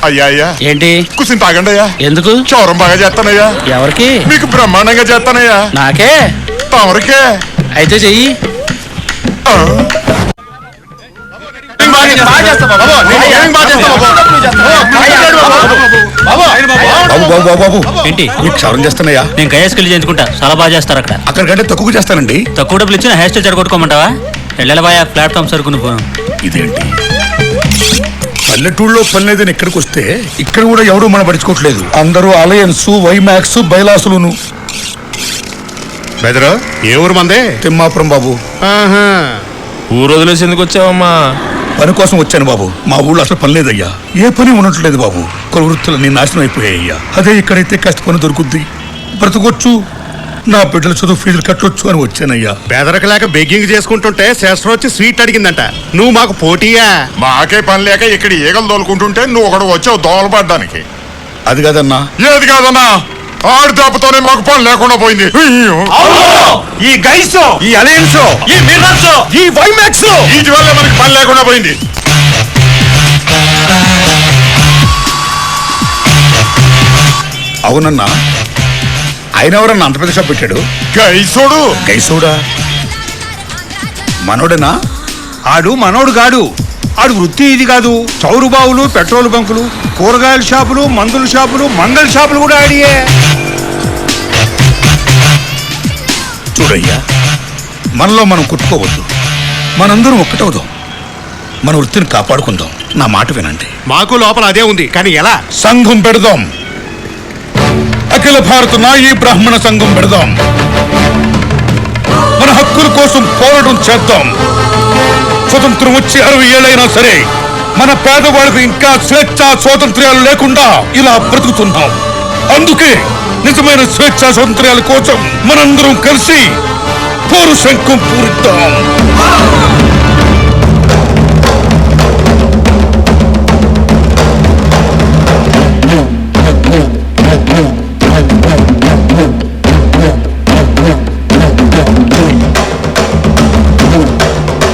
అయ్యా అయ్యా ఏంటి? కూర్చుని తాగండి అయ్యా. ఎందుకు? చౌరం బాగా చేస్తానయ్యా. ఎవరికి? మీకు బ్రహ్మాండంగా చేస్తానయ్యా. నాకే? తమరికే. అయితే చెయ్యి. ఏంటి క్షవరం చేస్తున్నాయా? నేను కయాస్కెళ్ళి చేయించుకుంటా. చాలా బాగా చేస్తారు అక్కడ. అక్కడికంటే తక్కువ చేస్తానండి. తక్కువ డబ్బులు ఇచ్చిన హెయిర్ స్టైల్ చెడగొట్టుకోమంటావా? వెళ్ళబాయా ప్లాట్ఫామ్ సరుకును పోను. ఇదేంటి పల్లెటూళ్ళలో పని లేదని ఇక్కడికి వస్తే ఇక్కడ కూడా ఎవరు మనం పడుచుకోవట్లేదు. అందరూ అలయన్స్, వైమాక్స్, బైలాసులును. బెదరు ఏ ఊరు మందే? తిమ్మాపురం బాబు. ఊరు వదిలేసి ఎందుకు వచ్చావమ్మా? పని కోసం వచ్చాను బాబు. మా ఊళ్ళో అసలు పని లేదయ్యా. ఏ పని ఉండట్లేదు బాబు. కొన్ని వృత్తులన్నీ నాశనం అయిపోయాయ్యా. అదే ఇక్కడైతే కష్ట పని దొరుకుద్ది, బ్రతకొచ్చు, నా బిడ్డల చదువు ఫీజులు కట్టొచ్చు అని వచ్చానయ్యా. బెదరక లేక బెగ్గింగ్ చేసుకుంటుంటే శేషం వచ్చి స్వీట్ అడిగిందంట. నువ్వు మాకు పోటీయా? మాకే పని లేక ఇక్కడ ఈగలు తోలుకుంటుంటే నువ్వు ఒకడు వచ్చావు దోలపడ్డానికి. అది కాదన్నా. ఏది కాదన్నా? ఆడు తప్పుతోనే మాకు పని లేకుండా పోయింది. ఈ గైస్, ఈ అలయన్స్, ఈ మిర్రర్స్, ఈ వైమాక్స్, వీటి వల్ల మనకి పని లేకుండా పోయింది. అవునన్నా. ఆయన ఎవరన్నా అంత పెద్ద షాప్ పెట్టాడు? గైసోడు. గైసోడా? మనోడేనా? ఆడు మనోడు కాడు. ఆడు వృత్తి ఇది కాదు. చౌరు బావులు, పెట్రోల్ బంకులు, కూరగాయల షాపులు, మందుల షాపులు, మంగళ షాపులు కూడా ఆడియే. చూడయ్యా, మనలో మనం కుట్టుకోవద్దు. మనందరం ఒక్కటవుదాం. మన వృత్తిని కాపాడుకుందాం. నా మాట వినండి. మాకు లోపల అదే ఉంది, కానీ ఎలా? సంఘం పెడదాం. అఖిల భారత నాయీ బ్రాహ్మణ సంఘం పెడదాం. మన హక్కుల కోసం పోరాటం చేద్దాం. స్వతంత్రం వచ్చి 60 ఏళ్ళైనా సరే మన పేదవాళ్ళకు ఇంకా స్వేచ్ఛ స్వాతంత్ర్యాలు లేకుండా ఇలా బ్రతుకుతున్నాం. అందుకే నిజమైన స్వేచ్ఛ స్వాతంత్ర్యాల కోసం మనందరం కలిసి పోరు శంఖం పూరిద్దాం.